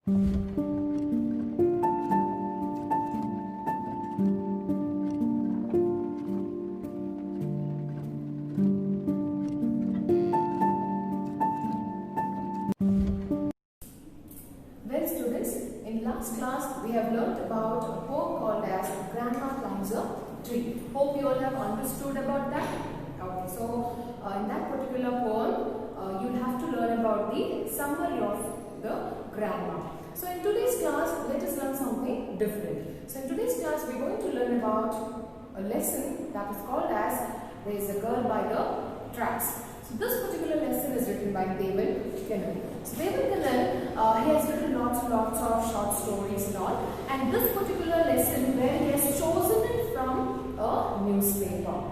Well students, in last class we have learnt about a poem called as Grandma Climbs a Tree. Hope you all have understood about that. Okay, so in that particular poem you'll have to learn about the summary of the grandma. So in today's class let us learn something different. So in today's class we are going to learn about a lesson that is called as There is a Girl by the Tracks. So this particular lesson is written by David Kennel. So David Kennel, he has written lots of short stories and all. And this particular lesson where he has chosen it from a newspaper.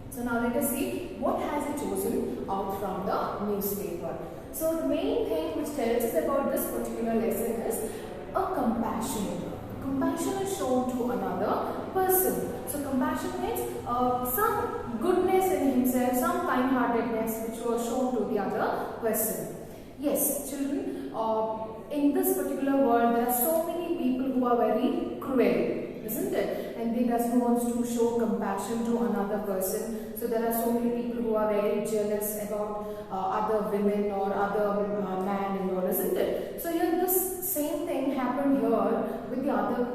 So now let us see what has he chosen out from the newspaper. So the main thing which tells us about this particular lesson is a compassion. Compassion is shown to another person. So compassion means some goodness in himself, some kind-heartedness which was shown to the other person. Yes, children, in this particular world there are so many people who are very cruel, isn't it? And they doesn't want to show compassion to another person. So there are so many people who are very jealous about other women or other man and all, isn't it? So here this same thing happened here with the other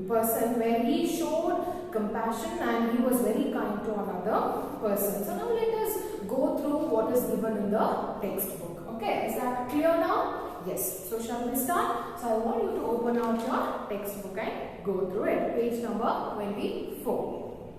person where he showed compassion and he was very kind to another person. So now let us go through what is given in the textbook. Okay, is that clear now? Yes. So shall we start? So I want you to open out your textbook and go through it. Page number 24.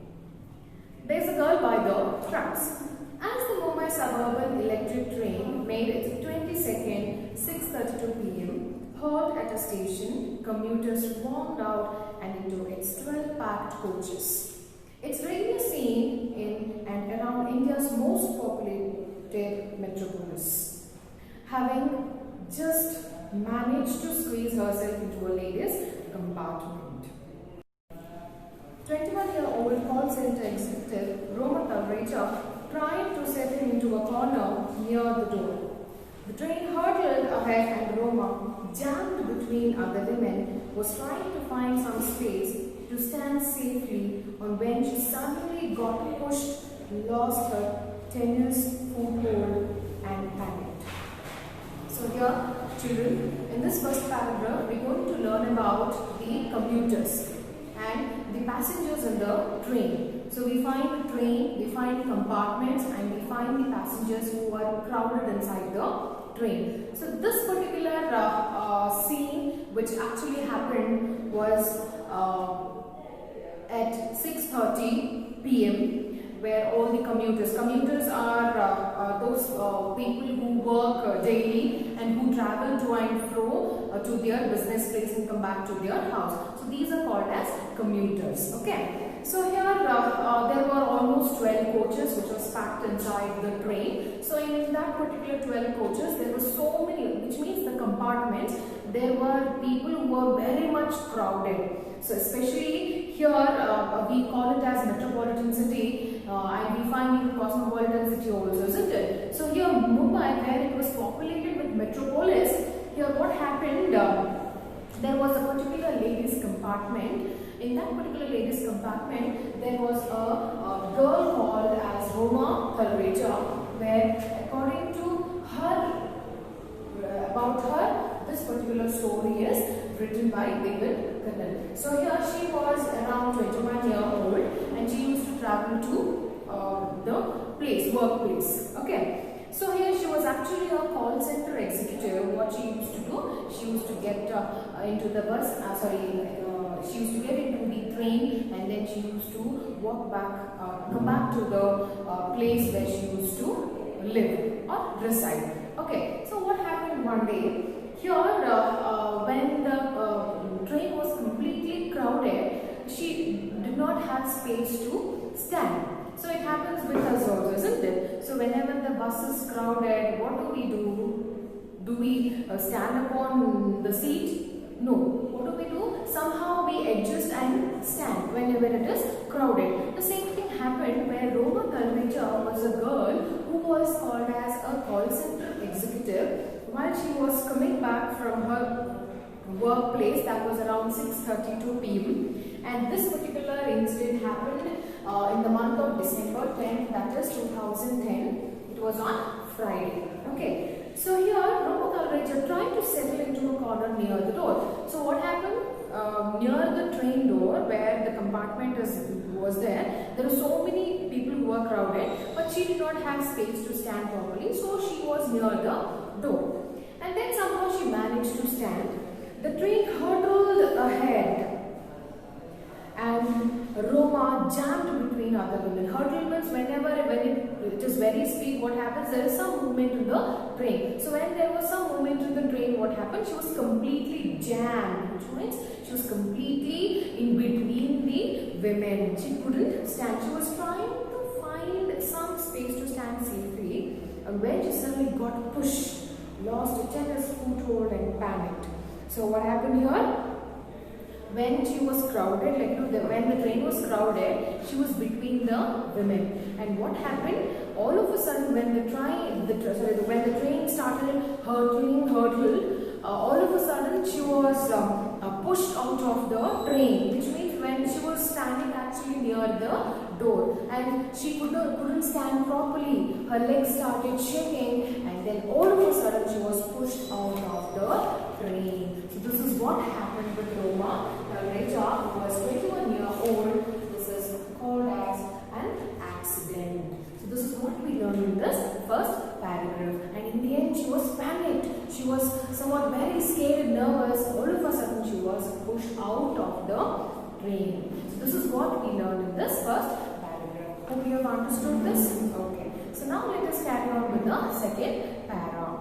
There is a girl by the tracks. As the Mumbai suburban electric train made its 22nd 6:32 p.m. halt at a station, commuters swarmed out and into its 12 packed coaches. Its radio scene in and around India's most populated metropolis, having just managed to squeeze herself into a ladies' compartment. 21-year-old call center executive Roma Talreja tried to set him into a corner near the door. The train hurtled ahead and Roma, jammed between other women, was trying to find some space to stand safely on when she suddenly got pushed, lost her tennis foothold and panicked. So here, children, in this first paragraph, we are going to learn about the commuters and the passengers in the train. So we find the train, we find compartments and we find the passengers who are crowded inside the train. So this particular scene which actually happened was at 6:30 p.m. where all the commuters are those people who work daily and who travel to and fro to their business place and come back to their house. So these are called as commuters. Okay. So here there were almost 12 coaches which was packed inside the train. So in that particular 12 coaches there were so many, which means the compartments, there were people who were very much crowded. So especially here we call it as metropolitan city and we find even cosmopolitan city also, isn't it? So here Mumbai, where it was populated with metropolis, here what happened, there was a particular ladies compartment. In that particular ladies compartment, there was a girl called as Roma Talreja, where according to her, about her, this particular story is written by David Kennel. So here she was around 21-year-old and she used to travel to the workplace. Okay. So here she was actually a call center executive. What she used to do, she used to get into the bus, she used to get into the train and then she used to walk back, come back to the place where she used to live or reside. Okay, so what happened one day, here when the train was completely crowded, she did not have space to stand. So it happens with us also, isn't it? So whenever the bus is crowded, what do? Do we stand upon the seat? No. What do we do? Somehow we adjust and stand whenever it is crowded. The same thing happened where Roma Talreja was a girl who was called as a call center executive while she was coming back from her workplace. That was around 6:32 p.m. and this particular incident happened in the month of December 10th, that is 2010. It was on Friday. Okay. So here Roma Kalreja tried to settle into a corner near the door. So what happened? Near the train door where the compartment was there were so many people who were crowded, but she did not have space to stand properly, so she was near the door. And then somehow she managed to stand. The train hurtled ahead and Roma jammed between other women. Hurtle means when it is very speed, what happens? There is some movement in the train. So when there was some movement in the train, what happened? She was completely jammed, which means she was completely in between the women. She couldn't stand. She was trying to find some space to stand safely, and when she suddenly got pushed, lost a tennis foothold and panicked. So what happened here? When she was crowded, when the train was crowded, she was between the women. And what happened? All of a sudden, when the train started hurtled, all of a sudden she was pushed out of the train, which means when she was standing actually near the door, and she couldn't stand properly. Her legs started shaking, and then all of a sudden she was pushed out of the train. So this is what happened with Roma Kalreja, who was 21-year-old. This is called as an accident. So this is what we learned in this first paragraph. And in the end, she was panicked. She was somewhat very scared and nervous. All of a sudden, she was pushed out of the train. So this is what we learned in this first paragraph. Hope you have understood this. Okay. So now let us carry on with the second paragraph.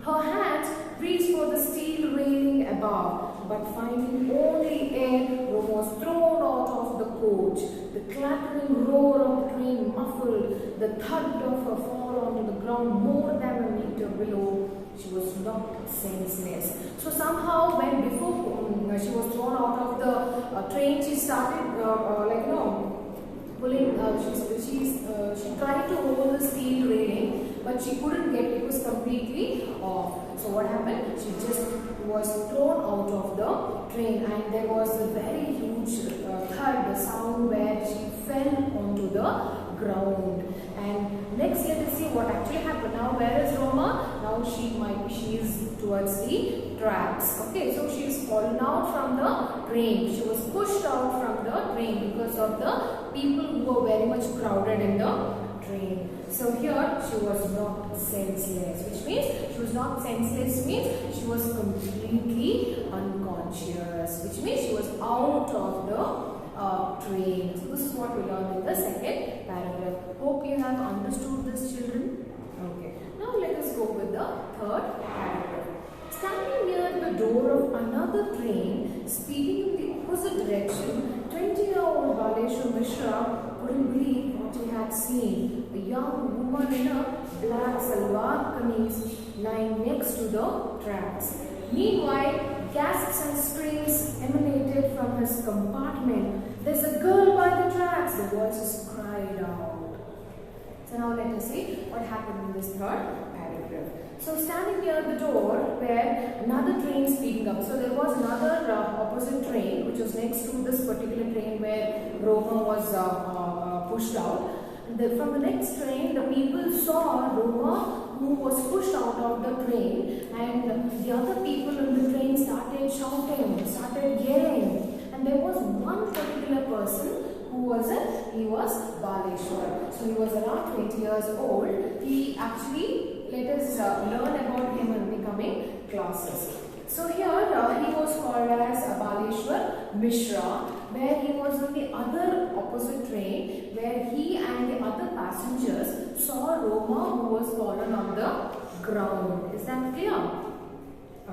Her hands reached for the steel railing above, but finding only air, Roma was thrown out of the coach. The clattering roar of the train muffled the thud of her fall onto the ground more than a meter below. She was knocked senseless. So somehow, when before she was thrown out of the train, she started pulling. She tried to hold the steel railing, but she couldn't get it. Was completely off. So what happened? She just was thrown out of the train, and there was a very huge thud, the sound where she fell onto the ground. And next, let us see what actually happened. Now, where is Roma? Now she is towards the tracks. Okay, so she is fallen out from the train. She was pushed out from the train because of the people who were very much crowded in the train. So here she was knocked senseless, which means she was knocked senseless means she was completely unconscious, which means she was out of the train. So this is what we learned in the second paragraph. Hope you have understood this, children. Okay. Now let us go with the third paragraph. Standing near the door of another train, speeding in the opposite direction, 20-year-old Baleshu Mishra couldn't believe what he had seen. A young woman in a black salwar kameez lying next to the tracks. Meanwhile, gasps and screams emanated from his compartment. "There's a girl by the tracks!" the voices cried out. So now let us see what happened in this third paragraph. So standing near the door where another train speeding up. So there was another opposite train which was next to this particular train where Roma was pushed out. From the next train, the people saw Roma, who was pushed out of the train, and the other people in the train started shouting, started yelling. And there was one particular person who was he was Baleshwar. So he was around 20 years old. He actually, let us learn about him in the coming classes. So here he was called as Baleshwar Mishra, where he was on the other opposite train, where he and the other passengers saw Roma, who was fallen on the ground. Is that clear?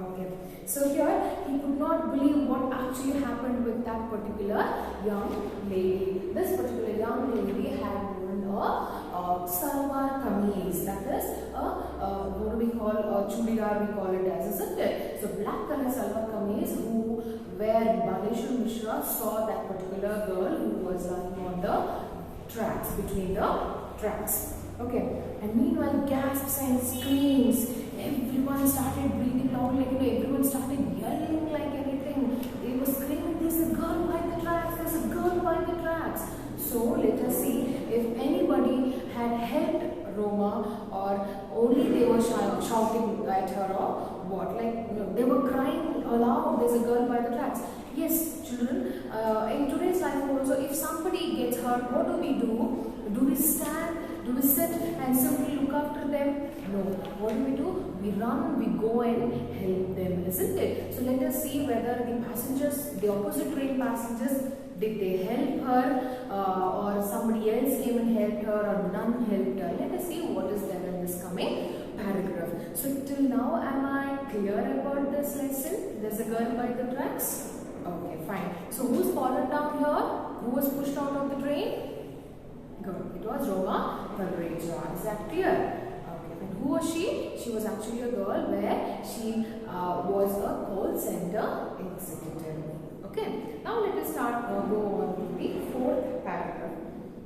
Okay. So here he could not believe what actually happened with that particular young lady. This particular young lady had worn a salwar kameez, that is what do we call chudidar, we call it as, isn't it? So black color salwar kameez, where Baleshwar Mishra saw that particular girl who was lying on the tracks, between the tracks. Okay, and meanwhile gasps and screams, everyone started breathing loud, everyone started yelling shouting at her or what? Like, they were crying aloud, there's a girl by the tracks. Yes, children, in today's life also, if somebody gets hurt, what do? Do we stand? Do we sit and simply look after them? No. What do? We run, we go and help them, isn't it? So let us see whether the passengers, the opposite train passengers, did they help her or somebody else came and helped her or none helped her. Let us see what is there in this coming paragraph. So till now, am I clear about this lesson? There's a girl by the tracks. Okay, fine. So who's fallen down here? Who was pushed out of the train? Good. It was Roma Valreja. Is that clear? Okay. And who was she? She was actually a girl where she was a call center executive. Okay. Now let us start go on to the fourth paragraph.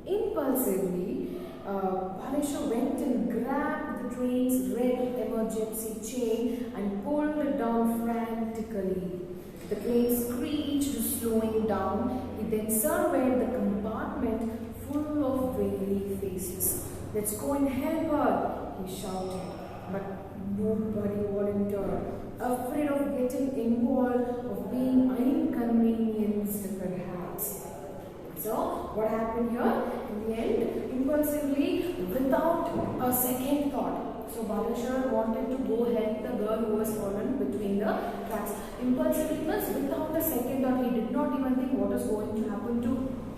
Impulsively, Bhanesha went and grabbed the train's red emergency chain and pulled it down frantically. The train screeched, slowing down. He then surveyed the compartment full of wailing faces. Let's go and help her, he shouted. But nobody volunteered, afraid of getting involved, of being inconvenienced perhaps. So, what happened here? In the end, impulsively, without a second thought, so Bhanesha wanted to go help the girl who was fallen between the tracks. Impulsively means without a second thought, he did not even think what is going to happen to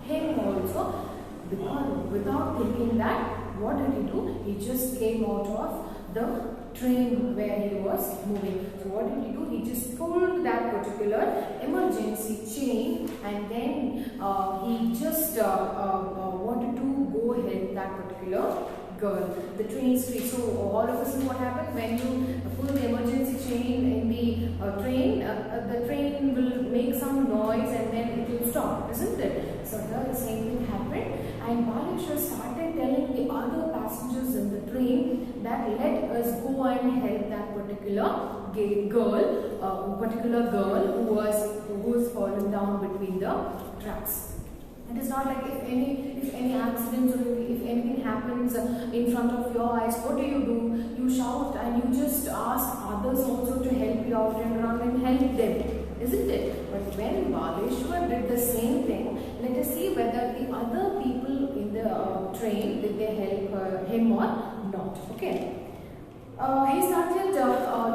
him also. Because without thinking that, what did he do? He just came out of the train where he was moving. So what did he do? He just pulled that particular emergency chain and then he just wanted to go help that particular girl. The train screeched. So all of a sudden what happens when you pull the emergency chain in the train will make some noise and then it will stop, isn't it? So here the same thing happened and Bhanesha started telling the other passengers in the train that let us go and help that particular girl who was fallen down between the tracks. It is not like if any accidents or if anything happens in front of your eyes, what do? You shout and you just ask others also to help you out and run and help them, isn't it? But when Bhaleshwar did the same thing, let us see whether the other people in the train, did they help him or not. Okay. He started, all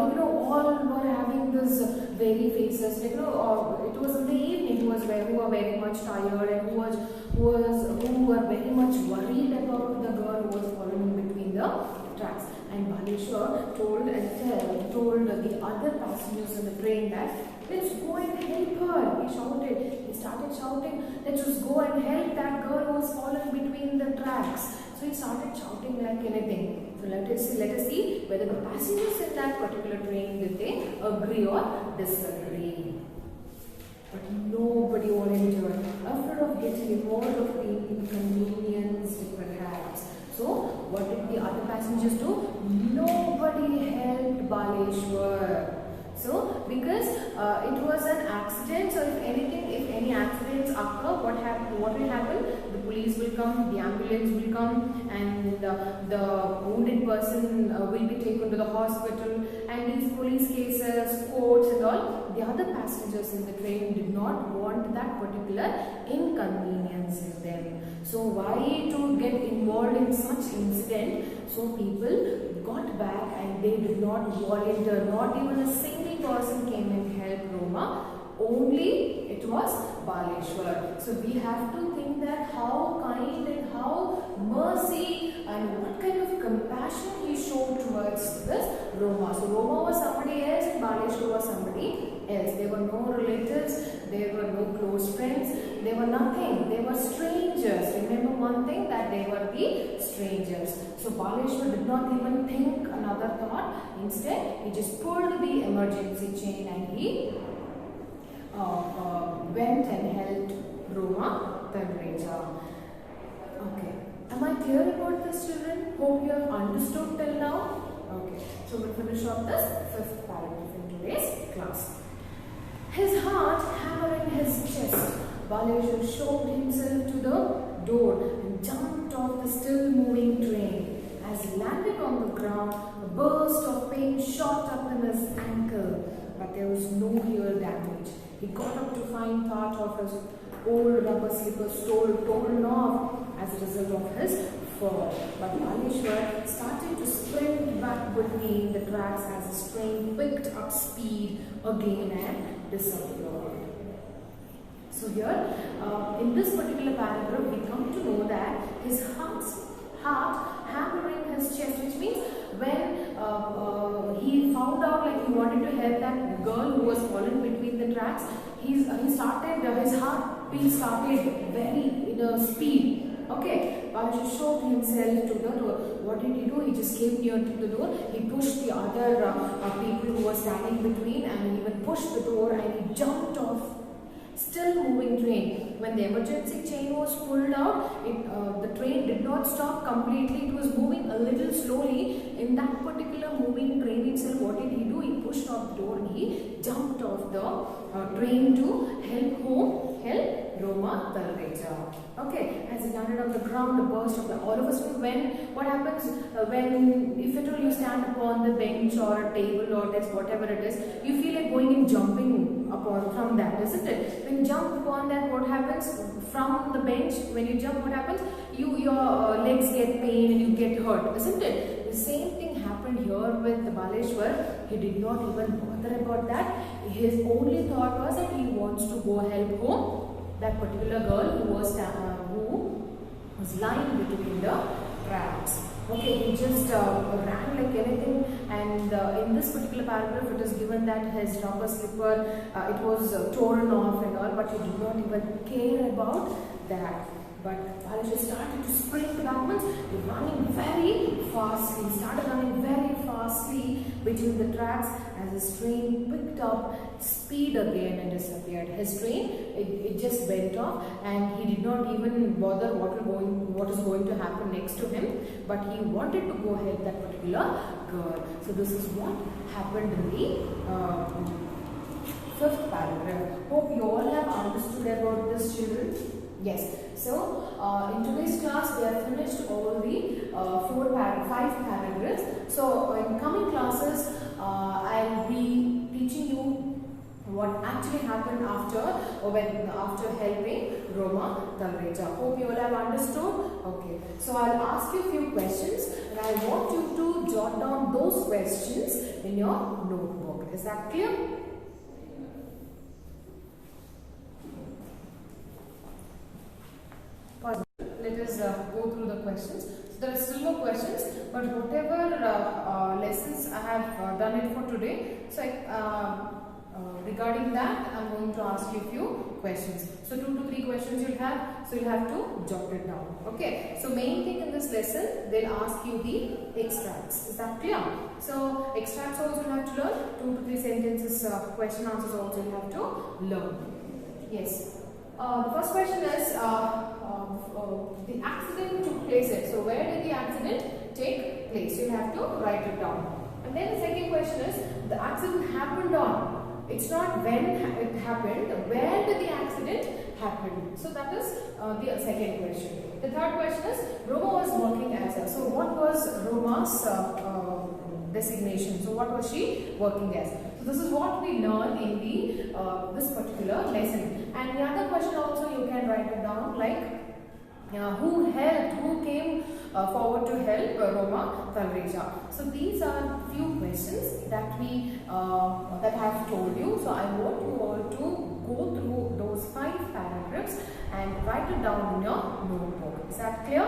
were having this very faces. It was in the evening. Who were very much tired and who were very much worried about the girl who was falling between the tracks. And Bhaleshwar told the other passengers in the train that let's go and help her. He started shouting, let's just go and help that girl who was fallen between the tracks. So he started shouting like anything. So let us see whether the passengers in that particular train, did they agree or disagree. But nobody volunteered, afraid of getting involved, of being inconvenienced perhaps. So what did the other passengers do? Nobody helped Bhaleshwar. So because it was an accident, so if any accidents occur, what will happen? The police will come, the ambulance will come, and the wounded person will be taken to the hospital, and these police cases, courts and all, the other passengers in the train did not want that particular inconvenience in them. So why to get involved in such incident? So people got back and they did not volunteer. Not even a single person came and helped Roma. Only it was Bhaleshwar. So we have to think that how kind and how mercy and what kind of compassion he showed towards this Roma. So Roma was somebody else and Bhaleshwar was somebody else. They were no relatives, they were no close friends, they were nothing, they were strangers. Remember one thing, that they were the strangers. So Bhaleshwar did not even think another thought. Instead, he just pulled the emergency chain and he went and helped Roma Valreja. Okay. Am I clear about this, children? Hope you have understood till now. Okay. So we'll finish off this fifth paragraph in today's class. His heart hammering his chest, Bhaleshwar showed himself to the door and jumped off the still moving train. As he landed on the ground, A burst of pain shot up in his ankle, but there was no real damage. He got up to find part of his old rubber slippers torn off as a result of his fall. But Baleshwar started to sprint back between the tracks as his train picked up speed again and disappeared. So here, in this particular paragraph, we come to know that his heart hammering his chest, which means when he found out, like, he wanted to help that girl who was fallen between the tracks, his heartbeat started very in a speed. Okay, Baleshwar showed himself to the door. What did he do? He just came near to the door. He pushed the other people who were standing between, and he even pushed the door, and he jumped off still moving train. When the emergency chain was pulled out, the train did not stop completely. It was moving a little slowly. In that particular moving train itself, what did he do? He pushed off the door and he jumped off the train to help Roma Talreja. Okay, as he landed on the ground, a burst of all of a sudden, what happens when, if at all you stand upon the bench or a table or desk, whatever it is, you feel like going and jumping upon from that, isn't it? When you jump upon that, what happens from the bench? When you jump, what happens? Your legs get pain and you get hurt, isn't it? The same thing happened here with Baleshwar. He did not even bother about that. His only thought was that he wants to go help home that particular girl who was lying between the tracks. Okay, he just ran like anything, and in this particular paragraph it is given that his rubber slipper, it was torn off and all, but he did not even care about that. But Baleshwar started to sprint backwards, running very fastly. He started running very fastly between the tracks as his train picked up speed again and disappeared. His train, it just went off, and he did not even bother what is going to happen next to him, but he wanted to go help that particular girl. So this is what happened in the 5th paragraph. Hope you all have understood about this, children. Yes. So in today's class we have finished all the 5 paragraphs. So in coming classes I'll be teaching you what actually happened after helping Roma Talreja. Hope you all have understood. Okay. So I'll ask you a few questions, and I want you to jot down those questions in your notebook. Is that clear? Let us go through the questions. So there are still more questions, but whatever lessons I have done it for today. So regarding that, I'm going to ask you a few questions. So 2 to 3 questions you'll have. So you have to jot it down. Okay. So main thing in this lesson, they'll ask you the extracts. Is that clear? So extracts also you have to learn. 2 to 3 sentences, question answers also you have to learn. Yes. The first question is the accident took place at. So where did the accident take place? You have to write it down. And then the second question is the accident happened on. It's not when it happened. Where did the accident happen? So that is the second question. The third question is Roma was working as a. So what was Roma's designation? So what was she working as? So this is what we learn in the this particular lesson. And the other question also you can write it down, like who came forward to help Roma Talreja. So these are few questions that that I have told you. So I want you all to go through those 5 paragraphs and write it down in your notebook. Is that clear?